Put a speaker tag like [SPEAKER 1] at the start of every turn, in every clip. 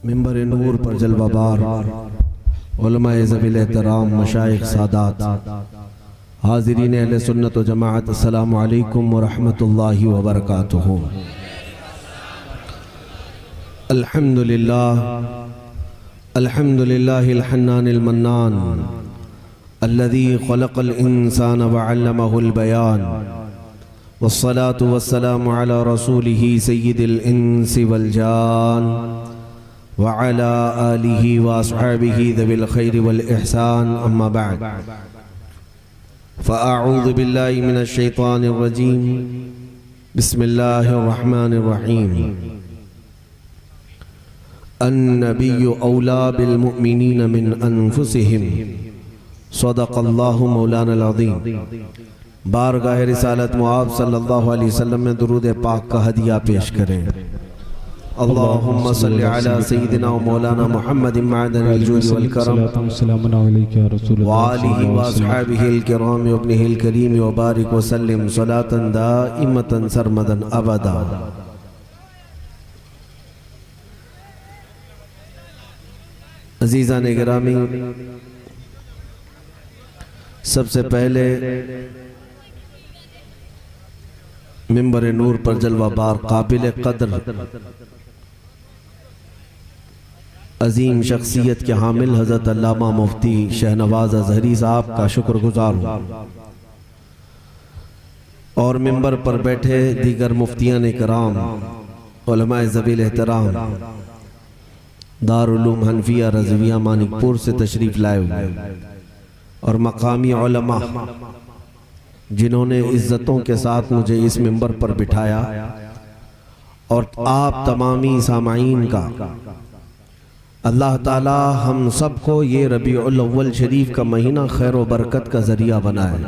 [SPEAKER 1] मिंबर नूर पर जलवाबार उलमाए ज़वील एहतराम मशाइख सादात हाज़िरीन अहले सुन्नत व जमाअत, अस्सलामु अलैकुम व रहमतुल्लाहि व बरकातुहू। अल्हम्दुलिल्लाह अल्हम्दुलिल्लाहिल हन्नानिल मन्नान अल्लज़ी ख़लक़ल इंसान व अल्लमहुल बयान वस्सलातु वस्सलामु अला रसूलिही सय्यिदिल इंसी वल जान व अला आलिही व अस्हाबिही ज़विल खैरि वल इहसान, अम्मा बअद। फ़अऊज़ु बिल्लाहि मिनश शैतानिर रजीम, बिस्मिल्लाहिर रहमानिर रहीम। अन्नबिय्यु औला बिल मुअमिनीन मिन अनफुसिहिम, सदक़ल्लाहु मौलाना अज़ीम। बारगाह रिसालत मुआब सल्लल्लाहु अलैहि वसल्लम में दुरूद पाक का हदिया पेश करें। अल्लाहुम्मा सल्लि अला सय्यिदिना व मौलाना मुहम्मदिन मअदनिल जूद वल करम व आलिहि व अस्हाबिहिल किराम व इब्निहिल करीम व बारिक व सल्लिम सलातन दाइमतन सरमदन अबदा। अज़ीज़ान गिरामी, सबसे पहले मिंबर नूर पर जलवा बार काबिल कदर अजीम शख्सियत के हामिल हज़रत अल्लामा मुफ्ती शहनवाज अज़हरी साहब का शुक्रगुजार हूँ, और मिंबर पर बैठे दीगर मुफ्तियान कराम उलमाए ज़वील एहतराम दारुल उलूम हनफिया रज़विया मानिकपुर से तशरीफ़ लाए हुए, और मकामी उलमा जिन्होंने इज़्ज़तों के साथ मुझे इस मिंबर पर बिठाया, और आप तमामी सामाईन का अल्लाह ताला हम सबको ये रबीउल अव्वल शरीफ का महीना खैर व बरकत का ज़रिया बनाए।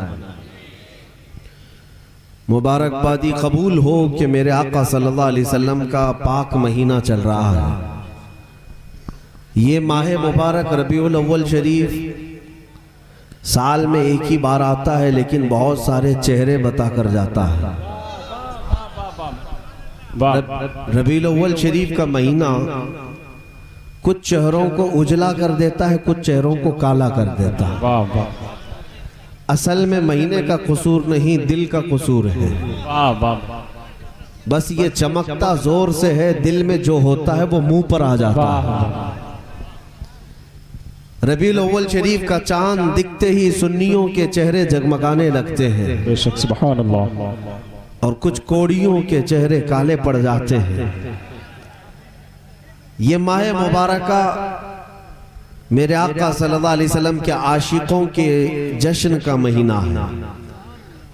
[SPEAKER 1] मुबारकबादी कबूल हो कि मेरे आका सल्लल्लाहु अलैहि वसल्लम का पाक महीना चल रहा है। ये माह मुबारक रबीउल अव्वल शरीफ साल में एक ही बार आता है, लेकिन बहुत सारे चेहरे बताकर जाता है। रबीउल अव्वल शरीफ का महीना कुछ चेहरों को उजला कर देता है, कुछ चेहरों को काला कर देता है। असल में महीने का कसूर नहीं, दिल का कसूर है। बस ये चमकता जोर से है, दिल में जो होता है वो मुंह पर आ जाता है। रबीउल अव्वल शरीफ का चांद दिखते ही सुन्नियों के चेहरे जगमगाने लगते हैं,
[SPEAKER 2] बेशक सुभान अल्लाह,
[SPEAKER 1] और कुछ कोड़ियों के चेहरे काले पड़ जाते हैं। ये माह मुबारका मेरे आका सल्लल्लाहु अलैहि वसल्लम के आशिकों के जश्न का महीना है।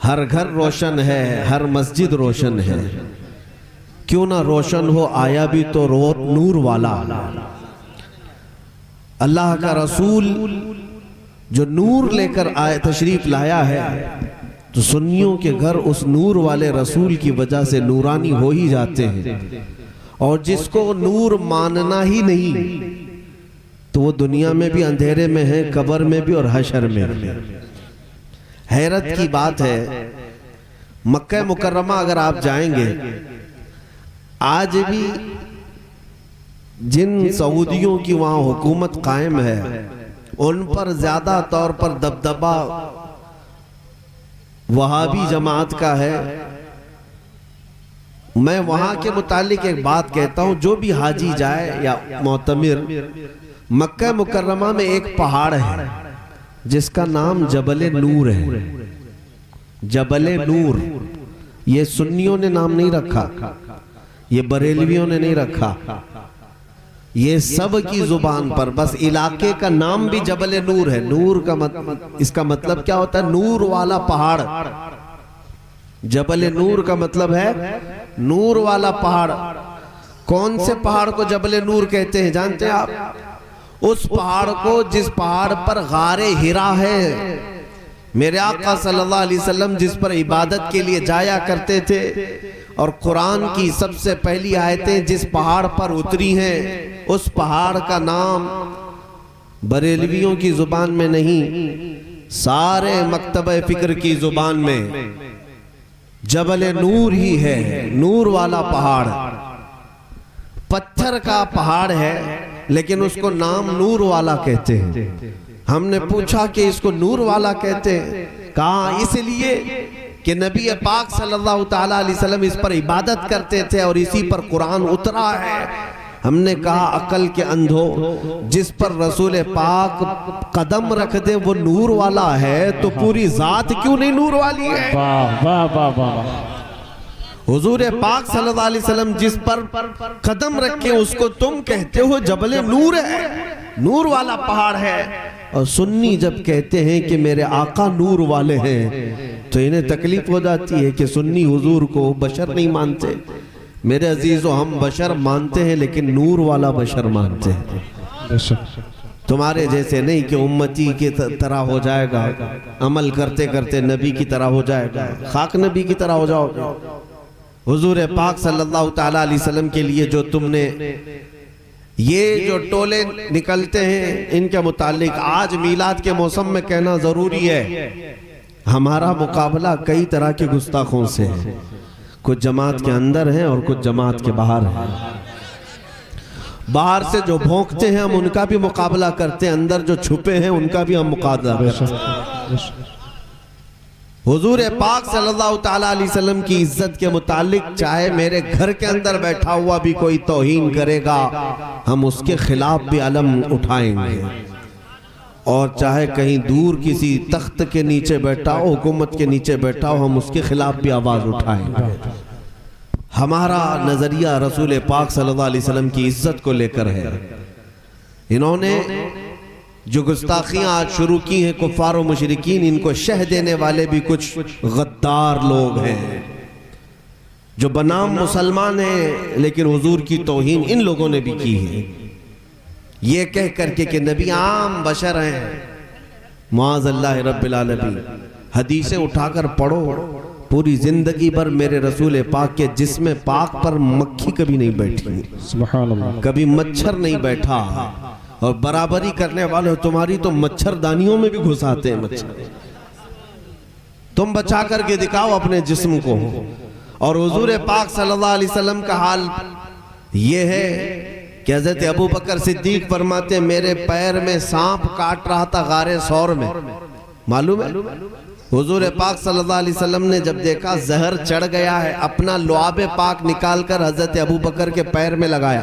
[SPEAKER 1] हर घर रोशन है, हर मस्जिद रोशन है। क्यों ना रोशन हो, आया भी तो नूर वाला। अल्लाह का रसूल जो नूर लेकर आए तशरीफ लाया है, तो सुन्नियों के घर उस नूर वाले रसूल की वजह से नूरानी हो ही जाते हैं। और जिसको नूर मानना ही नहीं, तो वो दुनिया में भी अंधेरे में है, कब्र में भी और हशर में भी। हैरत की बात है, मक्का मुकर्रमा अगर आप जाएंगे, आज भी जिन सऊदियों की वहां हुकूमत कायम है, उन पर ज्यादा तौर पर दबदबा वहाबी जमात का है। मैं वहां के मुतालिक एक बात कहता हूं, जो भी हाजी जाए या मोतमिर, मक्का मुकर्रमा में एक पहाड़ है जिसका नाम जबल नूर है। जबल नूर, ये सुन्नियों ने नाम नहीं रखा, ये बरेलवियों ने नहीं रखा, ये सब की जुबान पर बस इलाके का नाम भी जबल नूर है। नूर का इसका मतलब क्या होता है? नूर वाला पहाड़। जबल नूर का मतलब है नूर वाला पहाड़। कौन से पहाड़ को जबल नूर कहते हैं जानते हैं आप? उस पहाड़ को जिस पहाड़ पर गारे हिरा है, मेरे आका सल्लल्लाहु अलैहि वसल्लम जिस पर इबादत के लिए जाया करते थे, और कुरान की सबसे पहली आयतें जिस पहाड़ पर उतरी हैं, उस पहाड़ का नाम बरेलवियों की जुबान में नहीं, सारे मकतबे फिक्र की जुबान में जबल नूर ही है। नूर वाला पहाड़, पत्थर का पहाड़ है, लेकिन उसको नाम नूर वाला कहते हैं। हमने पूछा कि इसको नूर वाला कहते हैं, कहा इसलिए कि नबी पाक सल्लल्लाहु ताला अलैहि वसल्लम इस पर इबादत करते थे और इसी पर कुरान उतरा है। हमने कहा अकल के अंधो, जिस पर रसूल पाक कदम रख दे वो नूर वाला है, तो पूरी जात क्यों नहीं नूर वाली है?
[SPEAKER 2] वाह वाह वाह वाह।
[SPEAKER 1] हुजूर पाक सल्लल्लाहु अलैहि वसल्लम जिस पर कदम रखे उसको तुम कहते हो जबले नूर है, नूर वाला पहाड़ है। और सुन्नी जब कहते हैं कि मेरे आका नूर वाले हैं तो इन्हें तकलीफ हो जाती है कि सुन्नी हुजूर को बशर नहीं मानते। मेरे अजीजों, हम बशर मानते हैं लेकिन नूर वाला बशर मानते हैं। तुम्हारे जैसे नहीं कि उम्मती की तरह हो जाएगा, अमल करते करते नबी की तरह हो जाएगा, खाक नबी की तरह हो जाओगे। हुजूर पाक सल्लल्लाहु ताला अलैहि वसल्लम के लिए जो तुमने ये जो टोले निकलते हैं इनके मुतालिक आज मीलाद के मौसम में कहना जरूरी है। हमारा मुकाबला कई तरह के गुस्ताखों से है, कुछ जमात के अंदर हैं और कुछ जमात के बाहर हैं। बाहर से जो भौंकते हैं हम उनका भी मुकाबला करते हैं, अंदर जो छुपे हैं उनका भी हम मुकाबला करते हैं। हुजूर पाक सल्लल्लाहु ताला अलैहि वसल्लम की इज्जत के मुतालिक चाहे मेरे घर के अंदर बैठा हुआ भी कोई तौहीन करेगा हम उसके खिलाफ भी अलम उठाएंगे, और चाहे कहीं दूर किसी तख्त के नीचे बैठा हो, हुकूमत के नीचे बैठा हो, हम उसके खिलाफ भी आवाज उठाएंगे। हमारा नजरिया रसूल पाक सल्लल्लाहु अलैहि वसल्लम की इज्जत को लेकर है। इन्होंने जो गुस्ताखियां आज शुरू की हैं कुफ्फार और मुशरिकीन, इनको शह देने वाले भी कुछ गद्दार लोग हैं जो बनाम मुसलमान हैं लेकिन हुजूर की तौहीन इन लोगों ने भी की है, ये कह करके कि नबी आम बशर हैं। मुआज़ल्लाह रब्बिल आलमीन। हदीसें उठाकर पढ़ो, पूरी जिंदगी भर मेरे रसूल पाक के जिस्म पाक पर मक्खी कभी नहीं बैठी,
[SPEAKER 2] सुभान अल्लाह,
[SPEAKER 1] कभी मच्छर नहीं बैठा। और बराबरी करने वाले हो, तुम्हारी तो मच्छरदानियों में भी घुसाते हैं मच्छर। तुम बचा करके दिखाओ अपने जिस्म को। और हुजूर पाक सल्लल्लाहु अलैहि वसल्लम का हाल ये है कि हज़रत अबू बकर सिद्दीक फरमाते मेरे पैर में सांप काट रहा था गारे सौर में। मालूम है हुजूर पाक सल्लल्लाहु अलैहि वसल्लम ने जब देखा जहर चढ़ गया है, अपना लुआब पाक निकालकर हज़रत अबू बकर के पैर में लगाया,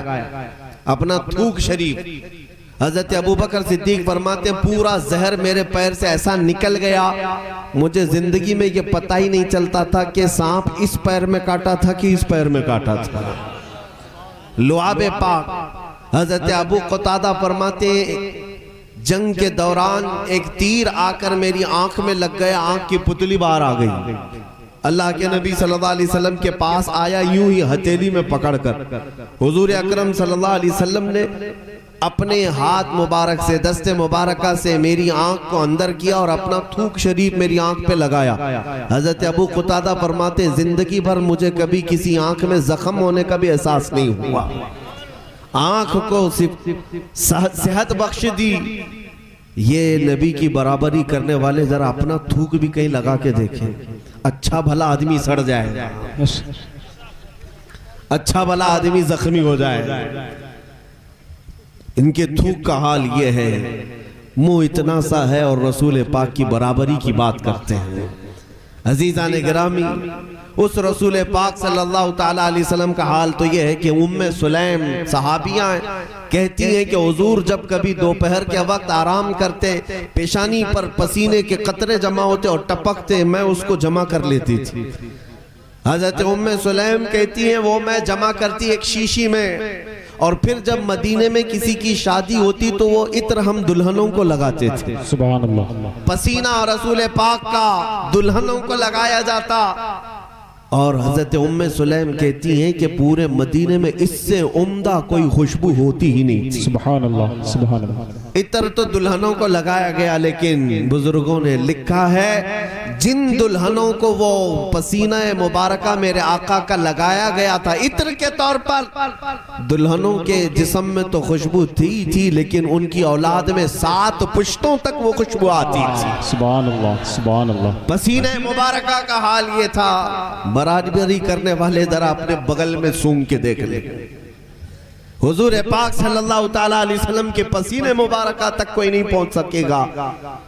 [SPEAKER 1] अपना थूक शरीफ। हज़रत अबू बकर सिद्दीक फरमाते पूरा जहर मेरे पैर से ऐसा निकल गया, मुझे जिंदगी में ये पता ही नहीं चलता था कि सांप इस पैर में काटा था कि इस पैर में काटा था। लुआब पाक। हज़रत अबू क़तादा फरमाते जंग के दौरान एक तीर आकर मेरी आंख में लग गया, आंख की पुतली बाहर आ गई। अल्लाह के नबी सल्लल्लाहु अलैहि वसल्लम के पास आया, यूं ही हथेली में पकड़कर हुजूर अकरम सल्लल्लाहु अलैहि वसल्लम ने अपने हाथ मुबारक से, दस्ते मुबारका से मेरी आंख को अंदर किया और अपना थूक शरीफ मेरी आंख पे लगाया। हजरत अबू क़तादा फरमाते जिंदगी भर मुझे कभी किसी आंख में जख्म होने का भी एहसास नहीं हुआ, आंख को सेहत बख्श दी। ये नबी की बराबरी करने वाले जरा अपना थूक भी कहीं लगा के देखें, अच्छा भला आदमी सड़ जाएगा, अच्छा भला आदमी जख्मी हो जाएगा। इनके थूक का हाल ये है, मुंह इतना सा है और रसूल पाक की बराबरी की बात करते हैं। अजीज़ान गिरामी, उस रसूल पाक सल्लल्लाहु ताला अलैहि वसल्लम का हाल तो ये है कि उम्मे सुलैम सहाबियाँ कहती हैं कि हुजूर जब कभी दोपहर के वक्त आराम करते, पेशानी पर पसीने के कतरे जमा होते और टपकते, मैं उसको जमा कर लेती थी। हजरत उम्मे सुलैम कहती हैं वो मैं जमा करती एक शीशी में, और फिर जब मदीने में किसी की शादी होती तो वो इत्र हम दुल्हनों को लगाते थे।
[SPEAKER 2] सुभान अल्लाह।
[SPEAKER 1] पसीना रसूल पाक का दुल्हनों को लगाया जाता। और हजरत उम्मे सुलैम कहती हैं कि पूरे मदीने में इससे उम्दा कोई खुशबू होती ही नहीं थी।
[SPEAKER 2] सुभान अल्लाह, सुभान अल्लाह।
[SPEAKER 1] इत्र तो दुल्हनों को लगाया गया, लेकिन बुजुर्गों ने लिखा है जिन दुल्हनों को वो पसीना मुबारका मेरे आका का लगाया गया था इत्र के तौर पर, दुल्हनों के जिस्म में तो खुशबू थी लेकिन उनकी औलाद में 7 पुश्तों तक वो खुशबू आती थी।
[SPEAKER 2] सुभान अल्लाह, सुभान अल्लाह।
[SPEAKER 1] पसीने मुबारका का हाल ये था। बराबरी करने वाले जरा अपने बगल में सूंघ के देख ले। हुजूर पाक सल्लल्लाहु ताला अलैहि वसल्लम के पसीने मुबारक तक कोई नहीं पहुंच सकेगा,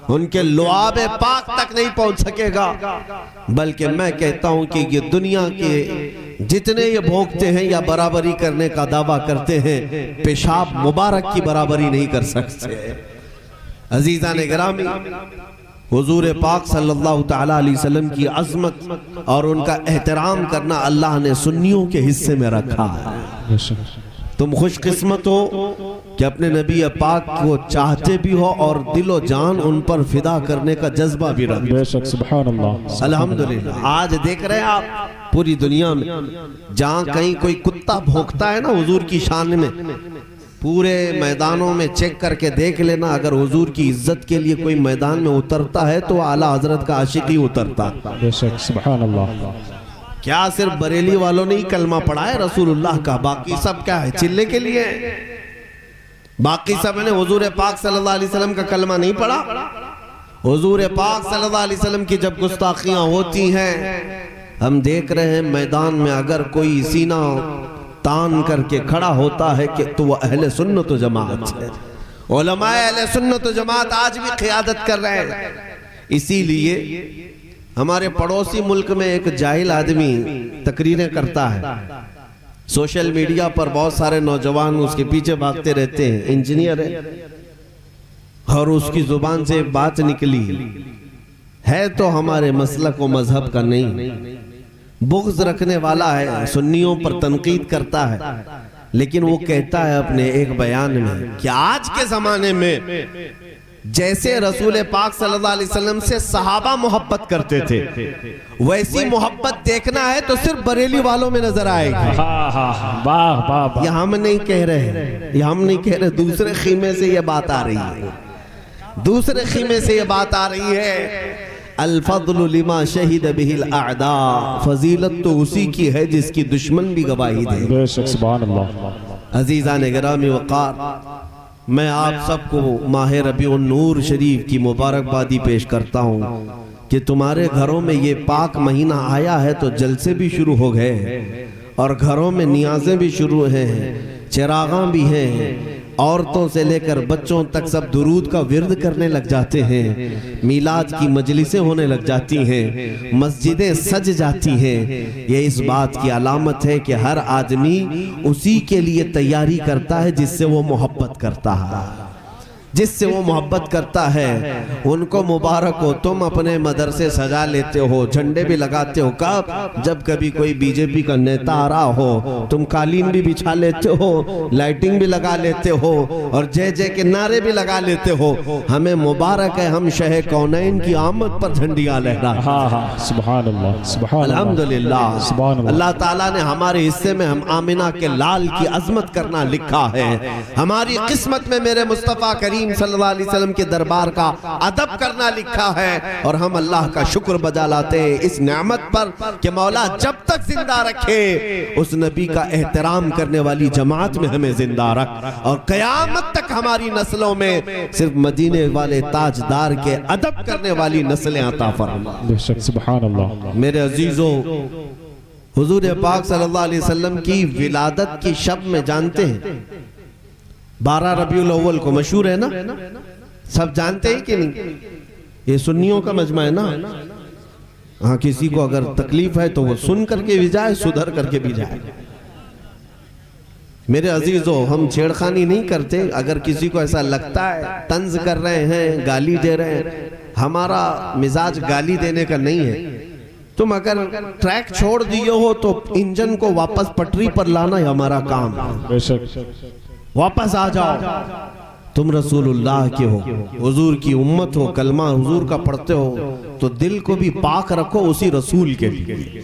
[SPEAKER 1] उनके लुआब पाक तक नहीं पहुंच सकेगा। बल्कि मैं कहता हूं कि ये दुनिया के जितने ये भोगते हैं या बराबरी करने का दावा करते हैं, पेशाब मुबारक की बराबरी नहीं कर सकते। अजीज़ान गिरामी, हुजूर पाक सल्लल्लाहु ताला अलैहि वसल्लम की अज़मत और उनका एहतराम करना अल्लाह ने सुन्नियों के हिस्से में रखा है। तुम खुशकिस्मत हो कि अपने नबी पाक को चाहते भी हो और दिलो जान उन पर फिदा करने का जज्बा भी रखते।
[SPEAKER 2] बेशक सुभान अल्लाह।
[SPEAKER 1] अल्हम्दुलिल्लाह आज देख रहे हैं आप पूरी दुनिया में जहाँ कहीं कोई कुत्ता भौंकता है ना हुजूर की शान में, पूरे मैदानों में चेक करके देख लेना, अगर हुजूर की इज्जत के लिए कोई मैदान में उतरता है तो आला हजरत का आशिक ही उतरता।
[SPEAKER 2] बेशक सुभान अल्लाह।
[SPEAKER 1] क्या सिर्फ बरेली वालों ने ही कलमा पढ़ा है रसूलुल्लाह का? बाकी सब क्या है, चिल्ले के लिए? बाकी सब ने हुजूर पाक सल्लल्लाहु अलैहि वसल्लम का कलमा नहीं पढ़ा? हुजूर पाक सल्लल्लाहु अलैहि वसल्लम की जब गुस्ताखियां होती हैं, हम देख रहे हैं मैदान में अगर कोई सीना तान करके खड़ा होता है कि तो वह अहले सुन्नत व जमात है। उलमाए अहले सुन्नत व जमात आज भी क़ियादत कर रहे हैं। इसीलिए हमारे पड़ोसी मुल्क में एक जाहिल आदमी तकरीरें करता है, सोशल मीडिया पर बहुत सारे नौजवान उसके पीछे भागते रहते हैं, इंजीनियर है और उसकी जुबान से बात निकली है तो हमारे मसलक व मजहब का नहीं, बुग़्ज़ रखने वाला है, सुन्नियों पर तनकीद करता है, लेकिन वो कहता है अपने एक बयान में कि आज के जमाने में जैसे रसूल पाक सल्लल्लाहु अलैहि वसल्लम से सहाबा मोहब्बत करते थे, वैसी मोहब्बत देखना है तो सिर्फ बरेली वालों में नजर आएगी। ये हम नहीं कह रहे, ये हम नहीं कह रहे, दूसरे खीमे से ये बात आ रही है, दूसरे खीमे से ये बात आ रही है। अल फज़्लु लिमा शहीद बिहिल अअदा, फजीलत तो उसी की है जिसकी दुश्मन भी गवाही दे।
[SPEAKER 2] बेशक सुभान अल्लाह।
[SPEAKER 1] अजीज़ान गिरामी वक़ार, मैं आप सबको माह रबीउन नूर शरीफ की मुबारकबादी पेश करता हूँ कि तुम्हारे घरों में ये पाक महीना आया है तो जलसे भी शुरू हो गए और घरों में नियाज़ें भी शुरू हैं, चिरागां भी हैं, औरतों से लेकर बच्चों तक सब दुरूद का विर्द करने लग जाते हैं, मीलाद की मजलिसें होने लग जाती हैं, मस्जिदें सज जाती हैं। ये इस बात की अलामत है कि हर आदमी उसी के लिए तैयारी करता है जिससे वो मोहब्बत करता है, जिससे वो मोहब्बत करता है। उनको मुबारक हो, तुम अपने मदरसे सजा लेते हो, झंडे भी लगाते हो। कब? जब कभी कोई बीजेपी का नेता आ रहा हो, तुम कालीन भी बिछा लेते हो, लाइटिंग भी लगा लेते हो और जय जय के नारे भी लगा लेते हो। हमें मुबारक है, हम शह कौनैन की आमद पर झंडियां लहरा।
[SPEAKER 2] सुभान अल्लाह, सुभान अल्लाह,
[SPEAKER 1] अल्हम्दुलिल्लाह।
[SPEAKER 2] सुभान अल्लाह।
[SPEAKER 1] अल्लाह ताला ने हमारे हिस्से में हम आमिना के लाल की अजमत करना लिखा है। हमारी किस्मत में मेरे मुस्तफा करीम सल्लल्लाहु अलैहि वसल्लम के दरबार का अदब करना लिखा है और हम अल्लाह का शुक्र बजा लाते हैं इस नेमत पर कि मौला जब तक जिंदा रखे उस नबी का एहतराम करने वाली जमात में हमें जिंदा रख और क़यामत तक हमारी नस्लों में सिर्फ मदीने वाले ताजदार के अदब करने वाली नस्लें अता फरमा।
[SPEAKER 2] बेशक सुभान अल्लाह।
[SPEAKER 1] मेरे अजीजों, हुजूर पाक सल्लल्लाहु अलैहि वसल्लम की विलादत की शब में जानते हैं 12 रबीउल अव्वल को, मशहूर है ना, सब जानते हैं कि नहीं? ये सुन्नियों का मजमा है ना। हाँ, किसी को अगर तकलीफ है तो वो सुन करके भी जाए, सुधर करके भी जाए। मेरे अजीजों, हम छेड़खानी नहीं करते। अगर किसी को ऐसा लगता है तंज कर रहे हैं, गाली दे रहे हैं, हमारा मिजाज गाली देने का नहीं है। तुम अगर ट्रैक छोड़ दिए हो तो इंजन को वापस पटरी पर लाना ही हमारा काम है। वापस आ जाओ, तुम रसूलुल्लाह के हो, हुजूर की उम्मत हो, कलमा हुजूर का पढ़ते हो तो दिल को भी पाक रखो उसी रसूल के लिए,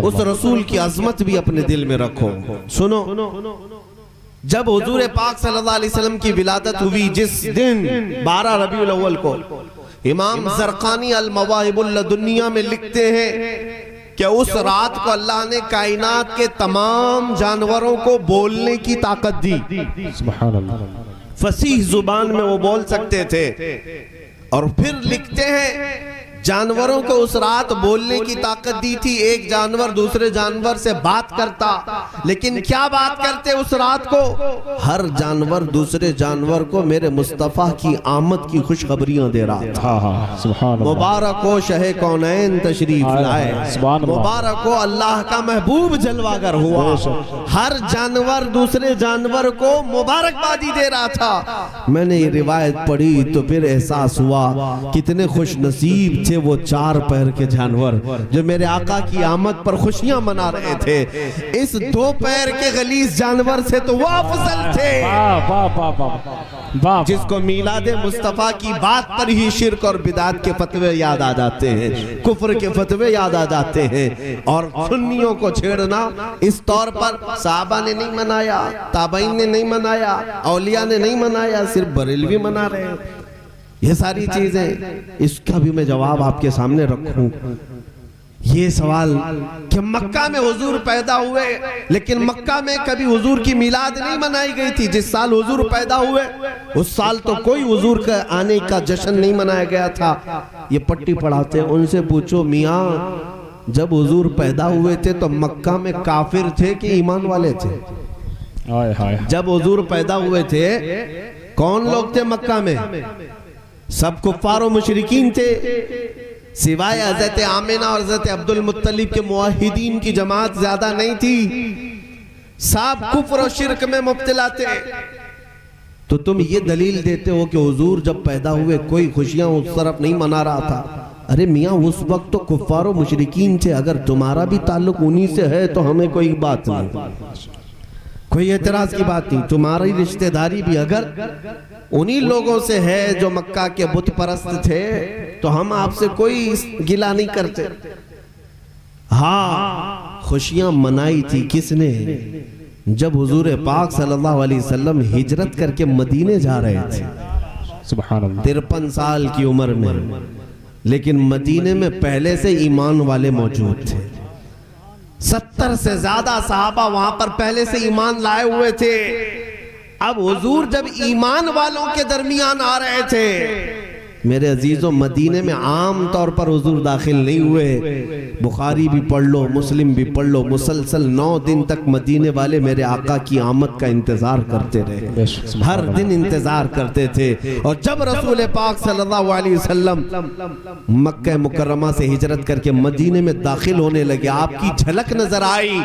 [SPEAKER 1] उस रसूल की अजमत भी अपने दिल में रखो। सुनो, जब हुजूर पाक सल्लल्लाहु अलैहि वसल्लम की विलादत हुई जिस दिन 12 रबीउल अव्वल को, इमाम ज़रक़ानी अल मवाहिबुल लदुन्निया में लिखते हैं कि उस रात को अल्लाह ने कायनात के तमाम जानवरों को बोलने की ताकत दी। सुभान अल्लाह। फसीह जुबान में वो बोल सकते थे। और फिर लिखते हैं जानवरों को उस रात बोलने की ताकत दी थी। एक जानवर दूसरे जानवर से बात करता, लेकिन क्या बात करते उस रात को? हर जानवर दूसरे जानवर को मेरे मुस्तफा की आमद की खुशखबरियां दे रहा था।
[SPEAKER 2] सुभान अल्लाह।
[SPEAKER 1] मुबारक हो शहे कौनैन तशरीफ लाए, मुबारक हो अल्लाह का महबूब जलवागर हुआ। हर जानवर दूसरे जानवर को मुबारकबादी दे रहा था। मैंने ये रिवायत पढ़ी तो फिर एहसास हुआ कितने खुश नसीब थे वो चार पैर के जानवर जो मेरे आका की आमद पर खुशियां मना रहे थे। इस दो पैर के गलीज जानवर से तो वो अफजल थे जिसको मीलाद मुस्तफा की बात पर ही शिर्क और बिदात के फतवे याद आ जाते हैं, कुफ्र के फतवे याद आ जाते हैं। और सुन्नियों को छेड़ना इस तौर पर साहबा ने नहीं मनाया, ताबईन ने नहीं मनाया, औलिया ने नहीं मनाया, सिर्फ बरेलवी मना रहे हैं। ये सारी चीजें, इसका भी मैं जवाब आपके सामने रखूं। ये सवाल कि मक्का में हुजूर पैदा हुए, लेकिन मक्का में कभी हुजूर की मिलाद नहीं मनाई गई थी। जिस साल हुजूर पैदा हुए उस साल तो कोई हुजूर का आने का जश्न नहीं मनाया गया था। ये पट्टी पढ़ाते हैं, उनसे पूछो मियाँ जब हुजूर पैदा हुए थे तो मक्का में काफिर थे कि ईमान वाले थे? जब हुजूर पैदा हुए थे कौन लोग थे मक्का में? सब कुफ्फार और मुशरिकीन थे, सिवाय हजरत आमिना और हजरत अब्दुल मुत्तलिब के मुआहिदीन की जमात ज्यादा नहीं थी। सब कुफ्र और शिरक में मुब्तला थे। तो तुम ये दलील देते हो कि हुजूर जब पैदा हुए कोई खुशियां उस तरफ नहीं मना रहा था। अरे मियाँ उस वक्त तो कुफ्फार और मुशरिकीन थे, अगर तुम्हारा भी ताल्लुक उन्हीं से है तो हमें कोई बात नहीं, कोई एतराज की बात नहीं। तुम्हारी रिश्तेदारी भी अगर उन्हीं लोगों से है जो मक्का के बुत परस्त थे तो हम आपसे कोई गिला नहीं करते। हाँ, खुशियां मनाई थी किसने? जब हुजूर पाक सल्लल्लाहु अलैहि वसल्लम हिजरत करके मदीने जा रहे थे,
[SPEAKER 2] सुभान अल्लाह,
[SPEAKER 1] 53 साल की उम्र में। लेकिन मदीने में पहले से ईमान वाले मौजूद थे। 70 से ज्यादा सहाबा वहां पर पहले से ईमान लाए हुए थे। अब हुजूर जब ईमान वालों के दरमियान आ रहे थे, मेरे अजीजों, मदीने में आम तौर पर हुजूर दाखिल नहीं हुए। बुखारी भी पढ़ लो, मुस्लिम भी पढ़ लो, मुसलसल 9 दिन तक मदीने वाले मेरे आका की आमद का इंतजार करते रहे, हर दिन इंतजार करते थे। और जब रसूल पाक सल्लल्लाहु अलैहि वसल्लम मक्का मुकर्रमा से हिजरत करके मदीने में दाखिल होने लगे, आपकी झलक नजर आई।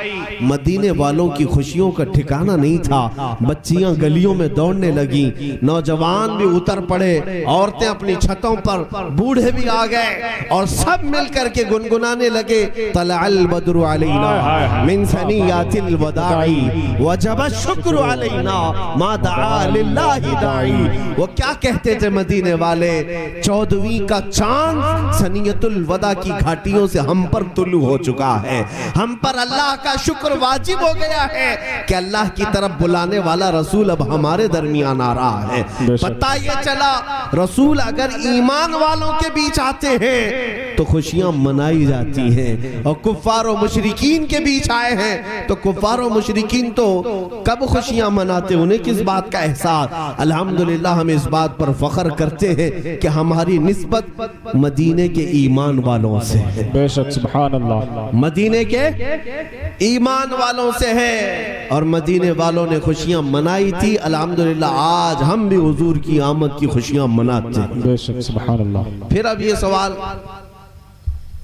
[SPEAKER 1] मदीने वालों की खुशियों का ठिकाना नहीं था। बच्चियां गलियों में दौड़ने लगी, नौजवान भी उतर पड़े, औरतें अपनी छतों पर, बूढ़े भी आ गए और सब मिलकर के गुनगुनाने लगे, तलअल बद्रु अलैना मिन सनियातिल वदाई वजब शुक्र अलैना मा दआ लिल्लाहि दाई। वो क्या कहते थे मदीने वाले? 14वीं का चांद सनियतुल वदा की घाटियों से हम पर तुलू हो चुका है। हम पर अल्लाह का शुक्र वाजिब हो गया है कि अल्लाह की तरफ बुलाने वाला रसूल अब हमारे दरमियान आ रहा है। पता ये चला रसूल अगर ईमान वालों के बीच आते हैं तो खुशियां मनाई जाती हैं, और कुफ्फार और मुशरिकीन के बीच आए हैं तो कुफ्फार और मुशरिकीन तो कब खुशियां मनाते, उन्हें किस बात का एहसास। अल्हम्दुलिल्लाह हम इस बात पर फख्र करते हैं कि हमारी निस्बत मदीने के ईमान वालों से है।
[SPEAKER 2] बेशक, सुभान अल्लाह,
[SPEAKER 1] मदीने के ईमान वालों से है और मदीने वालों ने खुशियां मनाई थी। अल्हम्दुलिल्लाह आज हम भी हुजूर की आमद की खुशियां मनाते हैं।
[SPEAKER 2] बेशक, सुभान अल्लाह।
[SPEAKER 1] फिर अब ये सवाल,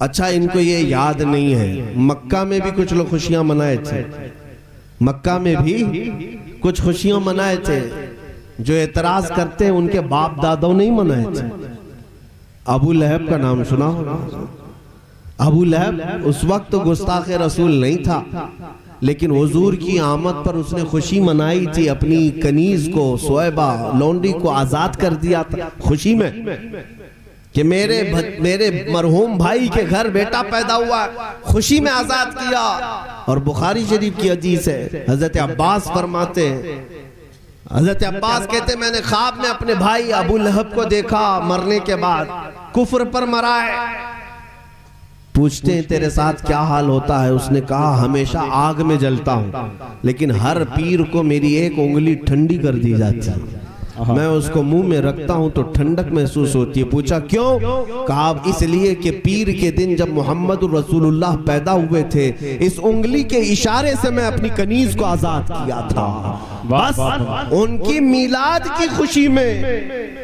[SPEAKER 1] अच्छा इनको ये याद नहीं है मक्का में भी कुछ लोग खुशियां मनाए थे, मक्का में भी कुछ खुशियां मनाए थे। जो एतराज करते हैं उनके बाप दादाओं नहीं मनाए थे। अबू लहब का नाम सुना होगा। अबू लहब उस वक्त तो गुस्ताख रसूल नहीं था, लेकिन हुजूर की आमद पर उसने खुशी मनाई थी। अपनी कनीज को, सोएबा लौंडी को आजाद कर दिया था खुशी में कि मेरे मरहूम भाई के घर बेटा पैदा हुआ, खुशी में आजाद किया। और बुखारी शरीफ की हदीस है, हजरत अब्बास फरमाते हैं, हजरत अब्बास कहते मैंने ख्वाब में अपने भाई अबू लहब को देखा, मरने के बाद कुफ्र पर मरा है। पूछते हैं तेरे साथ क्या हाल होता है? उसने कहा हमेशा आग में जलता हूं, लेकिन हर पीर को मेरी एक उंगली ठंडी कर दी जाती है। मैं उसको मुंह में रखता हूं तो ठंडक महसूस होती है। पूछा क्यों? कहा इसलिए कि पीर के दिन जब मोहम्मद रसूलुल्लाह पैदा हुए थे, इस उंगली के इशारे से मैं अपनी कनीज को आजाद किया था। बस उनकी मिलाद की खुशी में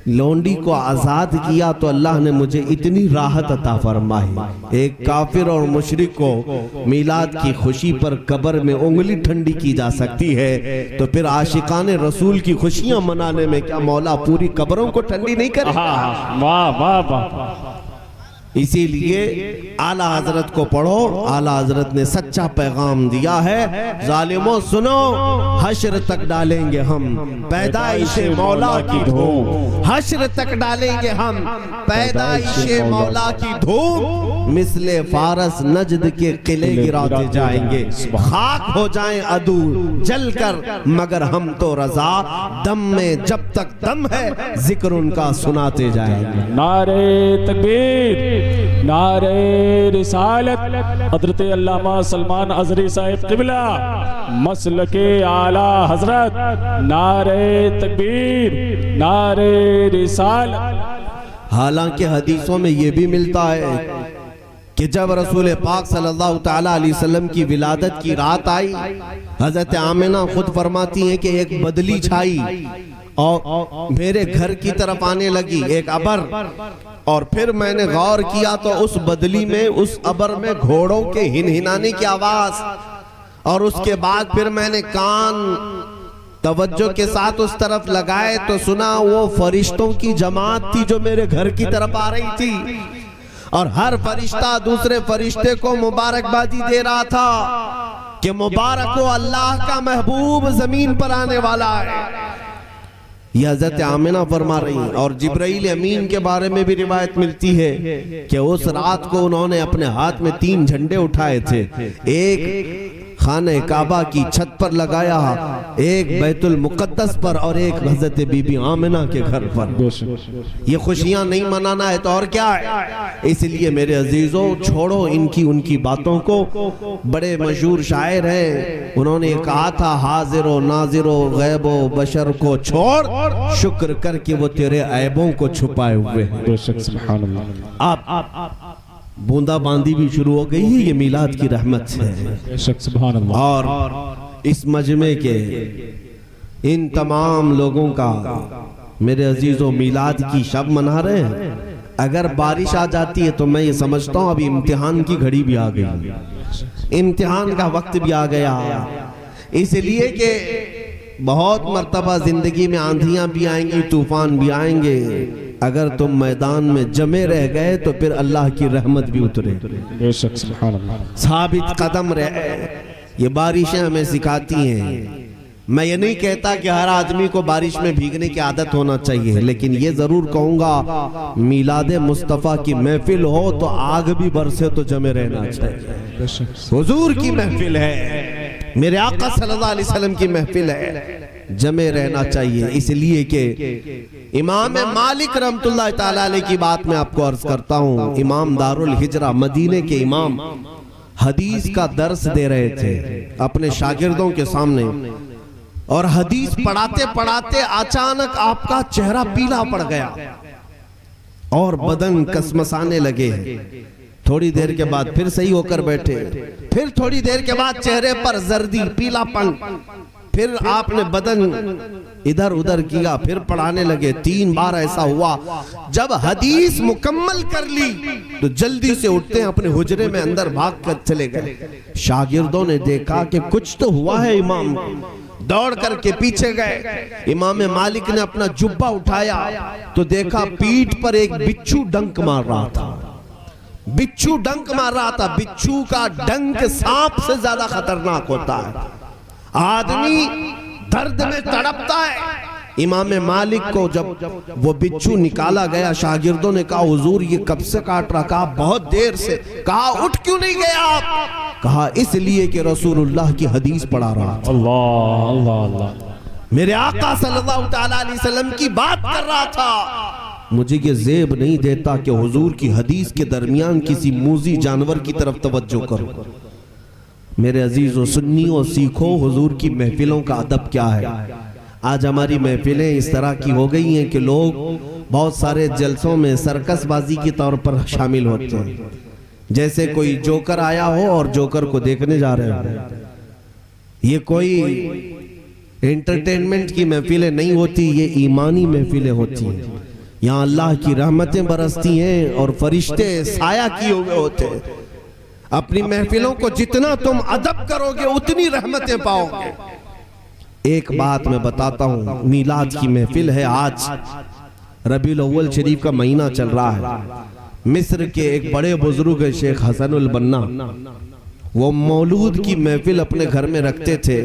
[SPEAKER 1] लौंडी को आजाद किया तो अल्लाह ने मुझे इतनी राहत अता फरमाई। एक काफिर और मुशरिक को मिलाद की खुशी पर कब्र में उंगली ठंडी की जा सकती है, तो फिर आशिकाने रसूल की खुशियां मनाने में क्या मौला पूरी कब्रों को ठंडी नहीं करेगा?
[SPEAKER 2] वाह वाह वाह।
[SPEAKER 1] इसीलिए आला हजरत को पढ़ो। आला हजरत ने सच्चा पैगाम दिया है, जालिमों सुनो, हश्र तक डालेंगे हम पैदाइशे मौला की धूम, हश्र तक डालेंगे हम पैदाइशे मौला की धूम, मिसले फारस नजद के किले गिराते जाएंगे, खाक हो जाएं अदू जलकर, मगर हम तो रजा, दम में जब तक दम है जिक्र उनका सुनाते जाएंगे।
[SPEAKER 2] नारे तकबीर, नारे रिसालत। हजरत अल्लामा सलमान अजहरी साहिब क़िबला मसलके आला हजरत, नारे तकबीर, नारे रिसालत।
[SPEAKER 1] हालांकि हदीसों में यह भी मिलता है कि जब रसूल पाक सल्लल्लाहु तआला अलैहि वसल्लम की विलादत की रात आई, हजरत आमिना खुद फरमाती हैं कि एक बदली छाई और मेरे घर की तरफ आने लगी, एक अबर, और फिर मैंने गौर किया तो उस बदली में, उस अबर में घोड़ों के हिनहिनाने की आवाज, और उसके बाद फिर मैंने कान तवज्जो के साथ उस तरफ लगाए तो सुना वो फरिश्तों की जमात थी जो मेरे घर की तरफ आ रही थी, और हर फरिश्ता दूसरे फरिश्ते को मुबारकबादी दे रहा था कि मुबारक हो अल्लाह का महबूब जमीन पर आने वाला है। यह हज़रत आमिना फरमा रही हैं। और जिब्राइल अमीन के बारे में भी रिवायत मिलती है कि उस रात को उन्होंने अपने हाथ में 3 झंडे उठाए थे, एक खाने काबा की छत पर लगाया, एक बैतुल मुकद्दस पर, और एक हज़रत बीबी आमिना के घर पर। ये खुशियां नहीं मनाना है तो और क्या है? इसलिए मेरे अजीजों, छोड़ो इनकी उनकी बातों को। बड़े मशहूर शायर हैं, उन्होंने कहा था, हाजिरो नाजिरो गैबो बशर को छोड़, शुक्र करके वो तेरे ऐबों को छुपाए हुए हैं।
[SPEAKER 2] सुभान अल्लाह।
[SPEAKER 1] आप बूंदाबांदी भी शुरू हो गई है, ये मिलाद की रहमत है।
[SPEAKER 2] सुभान अल्लाह।
[SPEAKER 1] और इस मजमे के इन तमाम लोगों का मेरे अजीजों मिलाद की शब मना रहे हैं। अगर बारिश आ जाती है तो मैं ये समझता हूँ अभी इम्तिहान की घड़ी भी आ गई, इम्तिहान का वक्त भी आ गया, इसलिए कि बहुत मर्तबा जिंदगी में आंधियां भी आएंगी, तूफान भी आएंगे। अगर तुम मैदान में जमे रह गए तो फिर अल्लाह की रहमत भी उतरे।
[SPEAKER 2] बेशक सुभान अल्लाह।
[SPEAKER 1] साबित कदम रहे। ये बारिशें हमें सिखाती हैं। मैं ये नहीं कहता कि हर आदमी को बारिश में भीगने की आदत होना चाहिए, लेकिन ये जरूर कहूंगा मिलादे मुस्तफ़ा की महफिल हो तो आग भी बरसे तो जमे रहना चाहिए। हुजूर की महफिल है, मेरे आका सल्लल्लाहु अलैहि वसल्लम की महफिल है, जमे रहना चाहिए। इसलिए कि इमाम मालिक रहमतुल्लाह ताला अलैह की बात मैं आपको अर्ज करता हूँ। इमाम दारुल हिजरा मदीने के इमाम हदीस का दर्स दे रहे थे अपने शागिर्दों के सामने, और हदीस पढ़ाते पढ़ाते अचानक आपका चेहरा पीला पड़ गया और बदन कसमसाने लगे। थोड़ी देर के बाद फिर सही होकर बैठे, फिर थोड़ी देर के बाद चेहरे पर जर्दी पीलापन, फिर आपने बदन इधर उधर किया, फिर पढ़ाने लगे। 3 बार ऐसा हुआ। जब हदीस मुकम्मल कर ली तो जल्दी से उठते हैं, अपने हुजरे में अंदर भाग कर चले गए। शागिर्दों ने देखा कि कुछ तो हुआ है इमाम, दौड़ करके पीछे गए। इमाम मालिक ने अपना जुब्बा उठाया तो देखा पीठ पर एक बिच्छू डंक मार रहा था। बिच्छू डंक मार रहा था। बिच्छू का डंक सांप से ज्यादा खतरनाक होता है। आदमी दर्द में तड़पता है। इमाम मालिक को जब वो बिच्छू निकाला गया, शागिर्दों ने कहा हुजूर ये कब से काट रहा? कहा बहुत देर से। कहा उठ क्यों नहीं गया आप? कहा इसलिए कि रसूलुल्लाह की हदीस पढ़ा रहा था।
[SPEAKER 2] अल्लाह अल्लाह अल्लाह।
[SPEAKER 1] मेरे आका सल्लल्लाहु तआला अलैहि वसल्लम की बात कर रहा था। मुझे ये ज़ेब नहीं देता कि हुजूर की हदीस के दरमियान किसी मूजी जानवर की तरफ तवज्जो करो। मेरे अजीजों सुन्नियों, सीखो हुजूर की महफिलों का अदब क्या है। आज हमारी महफिलें इस तरह की हो गई हैं कि लोग बहुत सारे जलसों में सर्कसबाजी के तौर पर शामिल होते हैं, जैसे कोई जोकर आया हो और जोकर को देखने जा रहे हो। ये कोई एंटरटेनमेंट की महफिलें नहीं होती, ये ईमानी महफिलें होती हैं। यहाँ अल्लाह की रहमतें बरसती हैं और फरिश्ते साया किए हुए होते हैं। अपनी महफिलों को जितना तुम अदब करोगे उतनी रहमतें पाओगे। एक बात मैं बताता हूँ, मीलाद की महफिल है, आज रबीउल अव्वल शरीफ का महीना चल रहा है। मिस्र के एक बड़े बुजुर्ग शेख हसनुल बन्ना, वो मौलूद की महफिल अपने घर में रखते थे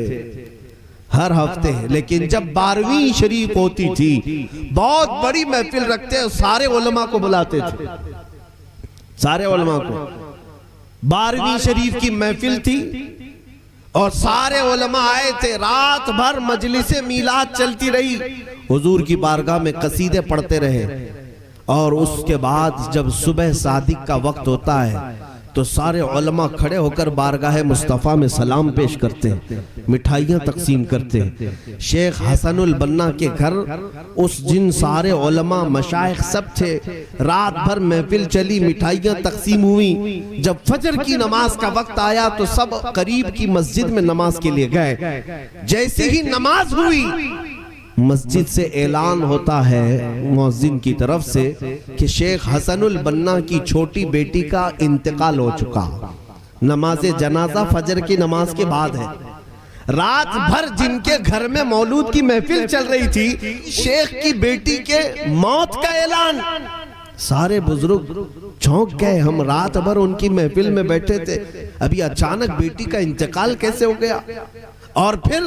[SPEAKER 1] हर हफ्ते, लेकिन जब 12वीं शरीफ होती थी बहुत बड़ी महफिल रखते, सारे उलमा को बुलाते थे, सारे उलमा को। 12वीं शरीफ की महफिल थी और सारे उलमा आए थे, रात भर मजलिसे मीलाद चलती रही, हुजूर की बारगाह में कसीदे पढ़ते रहे। और उसके बाद जब सुबह सादिक का वक्त होता है तो सारे उलमा खड़े होकर बारगाह मुस्तफ़ा में सलाम पेश करते हैं, मिठाइयाँ तकसीम करते हैं। शेख हसनुल बन्ना के घर उस दिन सारे उलमा मशाइख सब थे, रात भर महफिल चली, मिठाइयाँ तकसीम हुई। जब फजर की नमाज का वक्त आया तो सब करीब की मस्जिद में नमाज के लिए गए। जैसे ही नमाज हुई मस्जिद से ऐलान होता है मुअज्जिन की तरफ से कि शेख हसनुल बन्ना की छोटी बेटी का इंतकाल हो चुका। नमाज जनाजा फजर की नमाज के बाद है। रात भर जिनके घर में मौलूद की महफिल चल रही थी, शेख की बेटी के मौत का ऐलान। सारे बुजुर्ग चौंक गए, हम रात भर उनकी महफिल में बैठे थे, अभी अचानक बेटी का इंतकाल कैसे हो गया, और फिर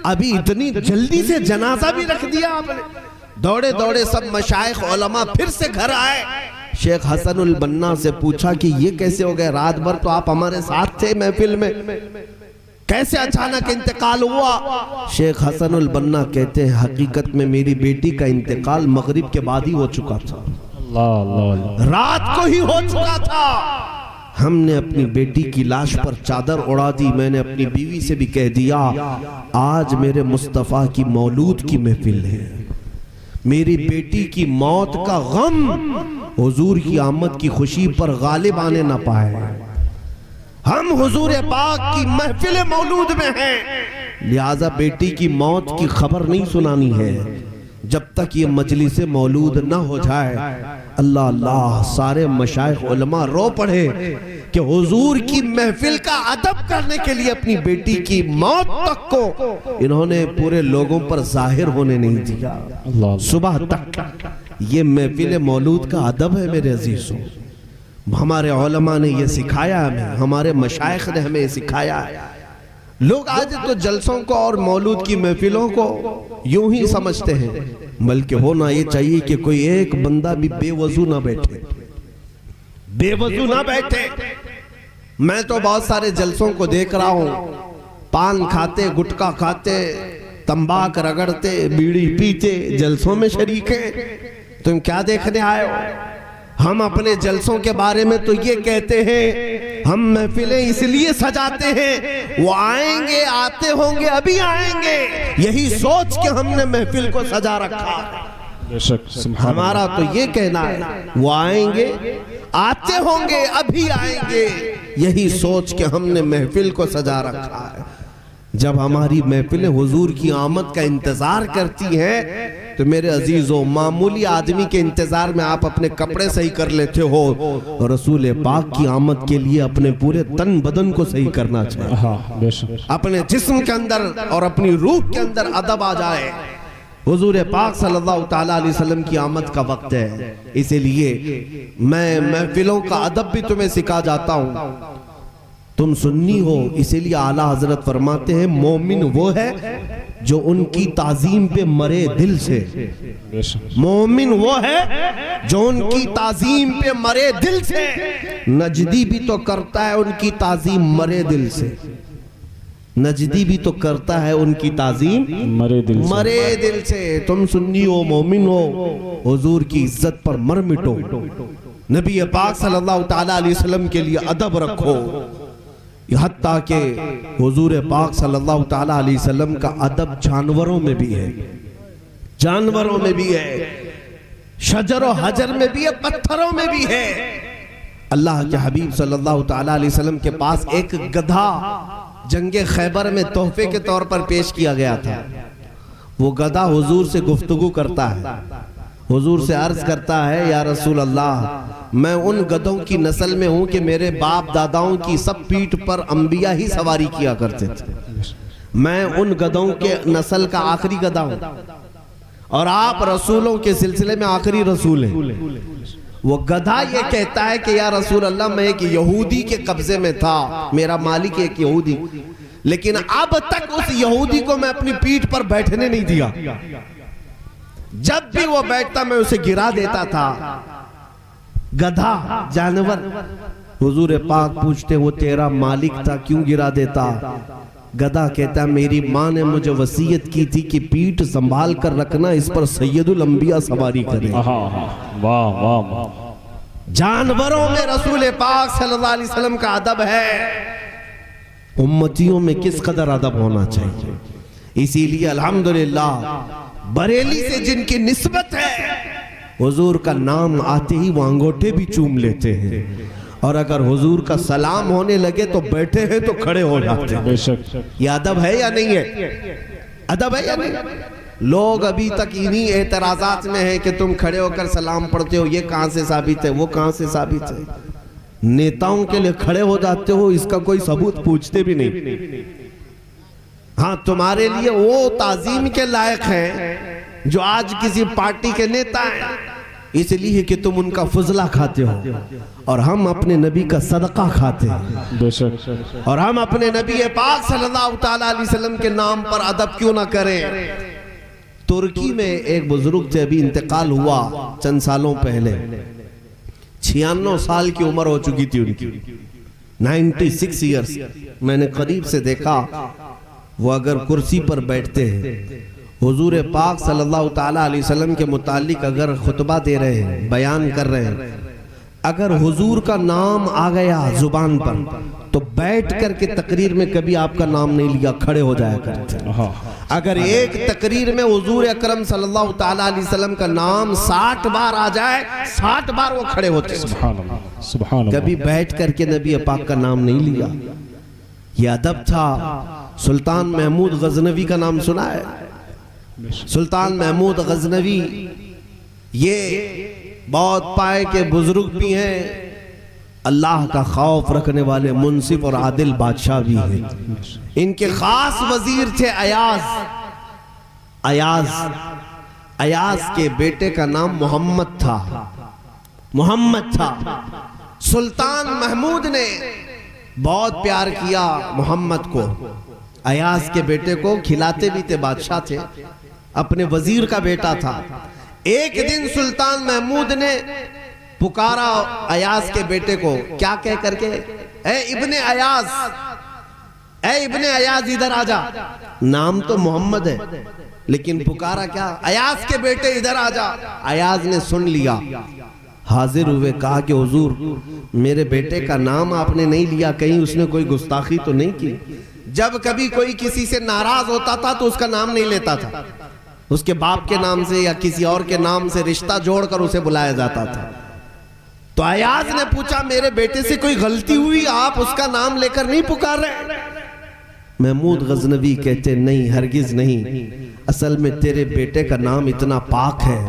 [SPEAKER 1] अभी इतनी जल्दी से जनाजा भी रख दिया आपने। दौड़े दौड़े सब मशाइख उलमा फिर से घर आए। शेख हसनुल बन्ना से पूछा कि ये कैसे हो गए, रात भर तो आप हमारे साथ थे महफिल में, कैसे अचानक इंतकाल हुआ? शेख हसनुल बन्ना कहते हैं, हकीकत में मेरी बेटी का इंतकाल मगरिब के बाद ही हो चुका था, रात को ही हो चुका था। हमने अपनी बेटी की लाश पर चादर उड़ा दी। मैंने अपनी बीवी से भी कह दिया, आज मेरे मुस्तफ़ा की मौलूद की महफिल है, मेरी बेटी की मौत का गम हुजूर की आमद की खुशी पर गालिब आने ना पाए। हम हुजूर पाक की महफिल मौलूद में हैं, लिहाजा बेटी की मौत की खबर नहीं सुनानी है जब तक ये मजलिस मौलूद ना हो जाए। अल्लाह अल्लाह, सारे मशाइख उलमा रो पड़े कि हुजूर की महफिल का अदब करने के लिए अपनी बेटी की मौत तक को इन्होंने पूरे लोगों पर जाहिर होने नहीं दिया। सुबह तक ये महफिल मौलूद का अदब है मेरे अजीजों। हमारे उलमा ने ये सिखाया हमें, हमारे मशाइख ने हमें सिखाया है। लोग आज तो जलसों को और मौलूद की महफिलों को यूं ही समझते हैं, बल्कि होना ये चाहिए कि कोई एक बंदा भी बेवजू ना बैठे, बेवजू ना बैठे। मैं तो बहुत सारे जलसों को देख रहा हूं, पान खाते, गुटखा खाते, तंबाक रगड़ते, बीड़ी पीते, जलसों में शरीक है। तुम क्या देखने आए हो? हम अपने जलसों के बारे में तो ये कहते हैं, हम महफिलें इसलिए सजाते हैं, वो आएंगे, आते होंगे, अभी आएंगे, यही सोच के हमने महफिल को सजा रखा है। हमारा तो ये कहना है, वो आएंगे, आते होंगे, अभी आएंगे, यही सोच के हमने महफिल को सजा रखा है। जब हमारी महफिलें हुजूर की आमद का इंतजार करती हैं तो मेरे अजीजों, मामूली आदमी के इंतजार में आप अपने कपड़े सही कर लेते हो, और रसूल पाक की आमद के लिए अपने पूरे तन बदन को सही करना चाहिए। अपने जिस्म के अंदर और अपनी रूह के अंदर अदब आ जाए। हुजूर पाक सल्लल्लाहु तआला अलैहि वसल्लम की आमद का वक्त है, इसीलिए मैं महफिलों का अदब भी तुम्हें सिखा जाता हूँ। तुम सुन्नी हो, इसीलिए आला हजरत फरमाते हैं, मोमिन वो है जो उनकी ताजीम पे मरे दिल से। मोमिन वो है जो उनकी ताजीम पे मरे दिल से। नजदी भी तो करता है उनकी ताजीम मरे दिल से, नजदी भी तो करता है उनकी ताजीम मरे दिल से। तुम सुन्नी हो, मोमिन हो, हुजूर की इज्जत पर मर मिटो, नबी पाक सल्लल्लाहु तआला अलैहि वसल्लम के लिए अदब रखो। हत्ता के हुजूर पाक सल्लल्लाहु ताला अलैहि वसल्लम का अदब जानवरों में भी है, जानवरों में भी है, शजर और हजर में भी है, पत्थरों में भी है। अल्लाह के हबीब सल्लल्लाहु ताला अलैहि वसल्लम के पास एक गधा जंगे खैबर में तोहफे के तौर पर पेश किया गया था। वो गधा हुजूर से गुफ्तगू करता है, हुजूर से अर्ज करता है, या रसूल अल्लाह, मैं उन गधों की नस्ल में हूं कि मेरे बाप दादाओं की सब पीठ पर अंबिया ही सवारी किया करते थे। मैं उन गधों के नस्ल का आखिरी गधा हूं और आप रसूलों के सिलसिले में आखिरी रसूल हैं। वो गधा ये कहता है कि या रसूल अल्लाह, मैं एक यहूदी के कब्जे में था, मेरा मालिक एक यहूदी, लेकिन अब तक उस यहूदी को मैं अपनी पीठ पर बैठने नहीं दिया। जब भी वो बैठता मैं उसे गिरा देता था। गधा जानवर। हुजूर पाक पूछते, वो तेरा मालिक था, क्यों गिरा देता? गधा कहता, मेरी माँ ने मुझे वसीयत की थी कि पीठ संभाल कर रखना, इस पर सैयदुल अंबिया सवारी करे।
[SPEAKER 2] वाह वाह वाह।
[SPEAKER 1] जानवरों में रसूल पाक सल्लल्लाहु अलैहि वसल्लम का अदब है, उम्मतियों में किस कदर अदब होना चाहिए। इसीलिए अल्हम्दुलिल्लाह बरेली से जिनकी निस्बत है, हुजूर का नाम आते ही वो अंगूठे भी चूम लेते हैं, और अगर हुजूर का सलाम होने लगे तो बैठे हैं तो खड़े हो जाते हैं।
[SPEAKER 2] बेशक।
[SPEAKER 1] ये अदब है या नहीं है? अदब है या नहीं? लोग अभी तक इन्हीं एतराजात में हैं कि तुम खड़े होकर सलाम पढ़ते हो, ये कहां से साबित है, वो कहां से साबित है। नेताओं के लिए खड़े हो जाते हो, इसका कोई सबूत पूछते भी नहीं। हाँ, तुम्हारे लिए वो ताजीम के लायक हैं जो आज किसी पार्टी के नेता हैं, इसलिए कि तुम उनका फजला खाते हो, और हम अपने नबी का सदका खाते हैं।
[SPEAKER 2] बेशक।
[SPEAKER 1] और हम अपने नबी पाक सल्लल्लाहु ताला अलैहि वसल्लम के नाम पर अदब क्यों ना करें। तुर्की में एक बुजुर्ग थे, अभी इंतकाल हुआ चंद सालों पहले, 96 साल की उम्र हो चुकी थी उनकी, 96 ईयर्स। मैंने करीब से देखा, वो अगर कुर्सी पर बैठते हैं, हुजूर पाक सल्लल्लाहु ताला अलैहि वसल्लम के मुतालिक अगर खुतबा दे रहे हैं, बयान कर रहे हैं, अगर हुजूर का नाम आ गया जुबान पर तो बैठ करके तकरीर में कभी आपका नाम नहीं लिया, खड़े हो जाया करते। अगर एक तकरीर में हुजूर अकरम सल्लल्लाहु ताला अलैहि वसल्लम का नाम 60 बार आ जाए, 60 बार वो खड़े होते।
[SPEAKER 2] सुभान अल्लाह, सुभान अल्लाह।
[SPEAKER 1] कभी बैठ करके नबी पाक का नाम नहीं लिया। ये अदब था। सुल्तान महमूद गजनवी का नाम सुना है? सुल्तान महमूद गजनवी ये बहुत पाए के बुजुर्ग भी हैं, अल्लाह का खौफ रखने वाले मुंसिफ और आदिल बादशाह भी हैं। इनके खास वजीर थे अयाज। अयाज अयाज के बेटे का नाम मोहम्मद था, मोहम्मद था। सुल्तान महमूद ने बहुत प्यार किया मोहम्मद को, अयाज के बेटे को खिलाते भी थे, बादशाह थे, अपने वजीर का बेटा था। एक दिन सुल्तान महमूद ने पुकारा अयाज के बेटे को, क्या कह करके, ए इब्ने अयाज, ए इब्ने अयाज इधर आजा। नाम तो मोहम्मद है लेकिन पुकारा क्या, अयाज के बेटे इधर आजा। अयाज ने सुन लिया, हाजिर हुए, कहा कि हुजूर मेरे बेटे का नाम आपने नहीं लिया, कहीं उसने कोई गुस्ताखी तो नहीं की। जब कभी कोई किसी से नाराज होता था तो उसका नाम नहीं लेता था, उसके बाप के नाम से या किसी और के नाम से रिश्ता जोड़कर उसे बुलाया जाता था। तो अयाज ने पूछा, मेरे बेटे से कोई गलती हुई, आप उसका नाम लेकर नहीं पुकार रहे? महमूद गजनवी कहते, नहीं हरगिज नहीं, असल में तेरे बेटे का नाम इतना पाक है,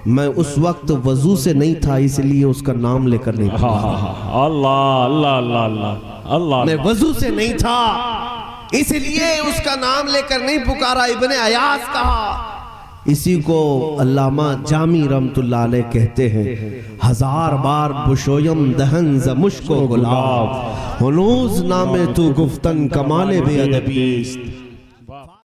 [SPEAKER 1] मैं उस वक्त वजू से नहीं था इसलिए उसका नाम लेकर नहीं पुकारा।
[SPEAKER 2] अल्लाह अल्लाह अल्लाह अल्लाह अल्लाह।
[SPEAKER 1] मैं वजू से नहीं था इसलिए उसका नाम लेकर नहीं पुकारा, इब्ने अयाज कहा। इसी को अल्लामा जामी रहमतुल्लाह अलैह कहते हैं, 1000 बार बुशोयम दहन ज मुश्को गुलाब, हुनूज नामे तू गुफ्तन कमाले बेअदबी।